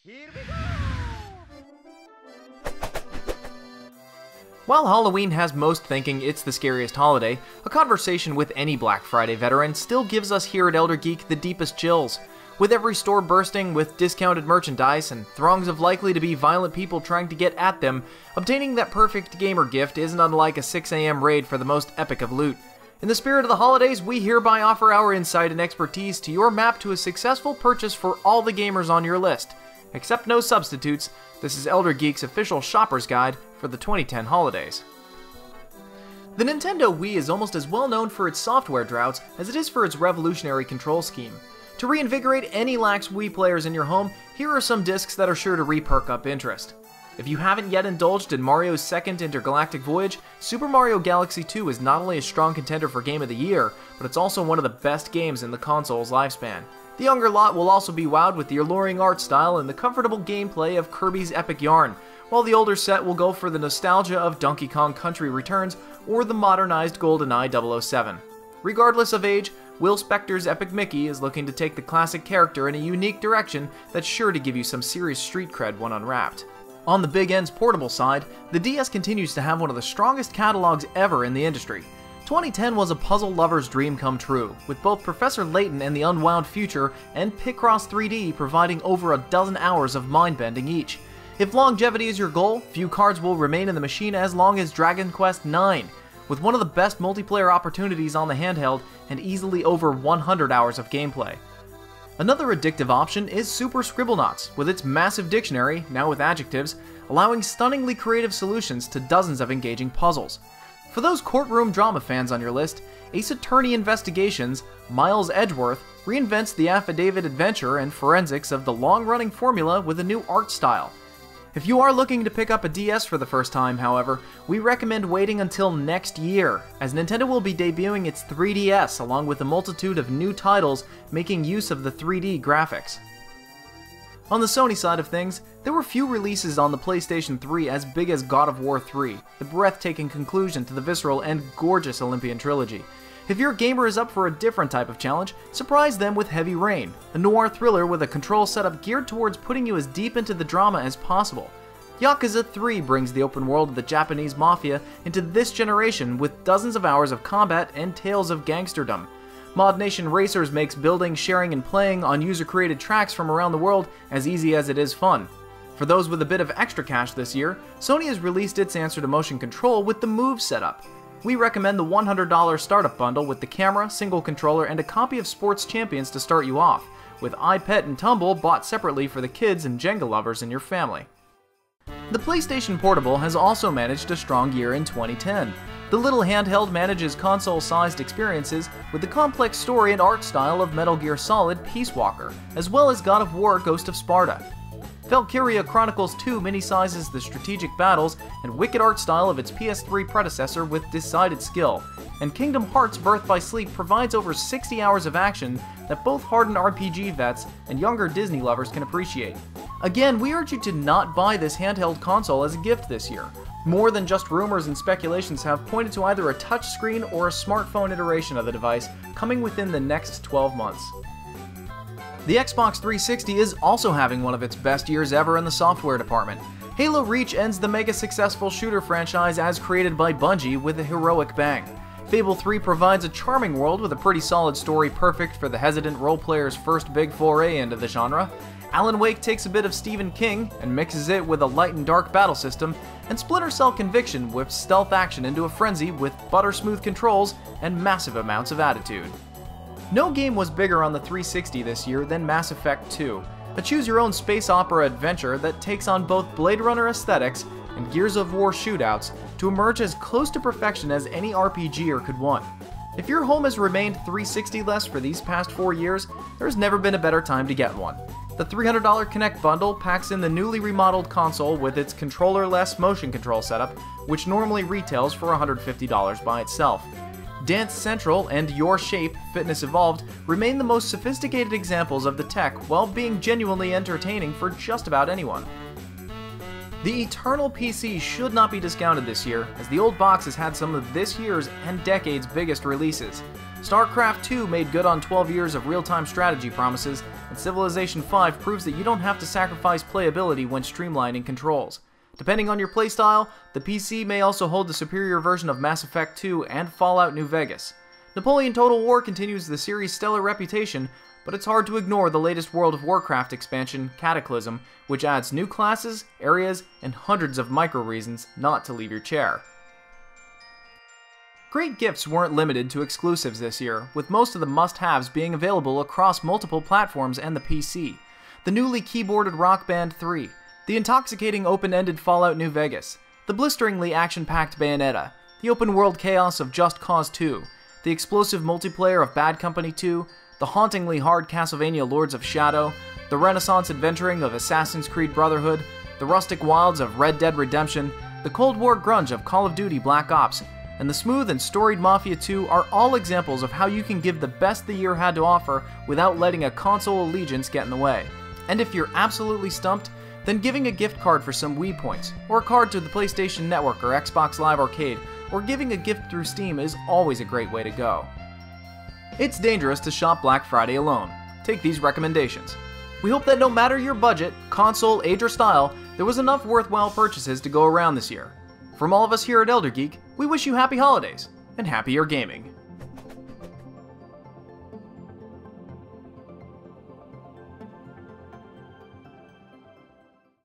Here we go! While Halloween has most thinking it's the scariest holiday, a conversation with any Black Friday veteran still gives us here at Elder-Geek the deepest chills. With every store bursting with discounted merchandise and throngs of likely to be violent people trying to get at them, obtaining that perfect gamer gift isn't unlike a 6 a.m. raid for the most epic of loot. In the spirit of the holidays, we hereby offer our insight and expertise to your map to a successful purchase for all the gamers on your list. Except no substitutes, this is Elder-Geek's official shopper's guide for the 2010 holidays. The Nintendo Wii is almost as well known for its software droughts as it is for its revolutionary control scheme. To reinvigorate any lax Wii players in your home, here are some discs that are sure to re-perk up interest. If you haven't yet indulged in Mario's second intergalactic voyage, Super Mario Galaxy 2 is not only a strong contender for Game of the Year, but it's also one of the best games in the console's lifespan. The younger lot will also be wowed with the alluring art style and the comfortable gameplay of Kirby's Epic Yarn, while the older set will go for the nostalgia of Donkey Kong Country Returns or the modernized GoldenEye 007. Regardless of age, Will Spector's Epic Mickey is looking to take the classic character in a unique direction that's sure to give you some serious street cred when unwrapped. On the Big N's portable side, the DS continues to have one of the strongest catalogs ever in the industry. 2010 was a puzzle lover's dream come true, with both Professor Layton and the Unwound Future and Picross 3D providing over a dozen hours of mind-bending each. If longevity is your goal, few cards will remain in the machine as long as Dragon Quest IX, with one of the best multiplayer opportunities on the handheld and easily over 100 hours of gameplay. Another addictive option is Super Scribblenauts, with its massive dictionary, now with adjectives, allowing stunningly creative solutions to dozens of engaging puzzles. For those courtroom drama fans on your list, Ace Attorney Investigations, Miles Edgeworth reinvents the affidavit adventure and forensics of the long-running formula with a new art style. If you are looking to pick up a DS for the first time, however, we recommend waiting until next year, as Nintendo will be debuting its 3DS along with a multitude of new titles making use of the 3D graphics. On the Sony side of things, there were few releases on the PlayStation 3 as big as God of War 3, the breathtaking conclusion to the visceral and gorgeous Olympian trilogy. If your gamer is up for a different type of challenge, surprise them with Heavy Rain, a noir thriller with a control setup geared towards putting you as deep into the drama as possible. Yakuza 3 brings the open world of the Japanese mafia into this generation with dozens of hours of combat and tales of gangsterdom. Mod Nation Racers makes building, sharing, and playing on user-created tracks from around the world as easy as it is fun. For those with a bit of extra cash this year, Sony has released its answer to motion control with the Move setup. We recommend the $100 startup bundle with the camera, single controller, and a copy of Sports Champions to start you off, with iPet and Tumble bought separately for the kids and Jenga lovers in your family. The PlayStation Portable has also managed a strong year in 2010. The little handheld manages console-sized experiences with the complex story and art style of Metal Gear Solid Peace Walker, as well as God of War Ghost of Sparta. Valkyria Chronicles 2 mini-sizes the strategic battles and wicked art style of its PS3 predecessor with decided skill, and Kingdom Hearts Birth by Sleep provides over 60 hours of action that both hardened RPG vets and younger Disney lovers can appreciate. Again, we urge you to not buy this handheld console as a gift this year. More than just rumors and speculations have pointed to either a touchscreen or a smartphone iteration of the device coming within the next 12 months. The Xbox 360 is also having one of its best years ever in the software department. Halo Reach ends the mega successful shooter franchise as created by Bungie with a heroic bang. Fable 3 provides a charming world with a pretty solid story perfect for the hesitant role player's first big foray into the genre. Alan Wake takes a bit of Stephen King and mixes it with a light and dark battle system, and Splinter Cell Conviction whips stealth action into a frenzy with butter-smooth controls and massive amounts of attitude. No game was bigger on the 360 this year than Mass Effect 2, a choose-your-own space opera adventure that takes on both Blade Runner aesthetics and Gears of War shootouts to emerge as close to perfection as any RPGer could want. If your home has remained 360-less for these past 4 years, there's never been a better time to get one. The $300 Kinect bundle packs in the newly remodeled console with its controller-less motion control setup, which normally retails for $150 by itself. Dance Central and Your Shape Fitness Evolved remain the most sophisticated examples of the tech while being genuinely entertaining for just about anyone. The Eternal PC should not be discounted this year, as the old box has had some of this year's and decade's biggest releases. StarCraft 2 made good on 12 years of real-time strategy promises, and Civilization 5 proves that you don't have to sacrifice playability when streamlining controls. Depending on your playstyle, the PC may also hold the superior version of Mass Effect 2 and Fallout New Vegas. Napoleon Total War continues the series' stellar reputation, but it's hard to ignore the latest World of Warcraft expansion, Cataclysm, which adds new classes, areas, and hundreds of micro-reasons not to leave your chair. Great gifts weren't limited to exclusives this year, with most of the must-haves being available across multiple platforms and the PC. The newly keyboarded Rock Band 3, the intoxicating open-ended Fallout New Vegas, the blisteringly action-packed Bayonetta, the open-world chaos of Just Cause 2, the explosive multiplayer of Bad Company 2, the hauntingly hard Castlevania Lords of Shadow, the Renaissance adventuring of Assassin's Creed Brotherhood, the rustic wilds of Red Dead Redemption, the Cold War grunge of Call of Duty Black Ops, and the smooth and storied Mafia 2 are all examples of how you can give the best the year had to offer without letting a console allegiance get in the way. And if you're absolutely stumped, then giving a gift card for some Wii points, or a card to the PlayStation Network or Xbox Live Arcade, or giving a gift through Steam is always a great way to go. It's dangerous to shop Black Friday alone. Take these recommendations. We hope that no matter your budget, console, age, or style, there was enough worthwhile purchases to go around this year. From all of us here at Elder-Geek, we wish you happy holidays and happier gaming.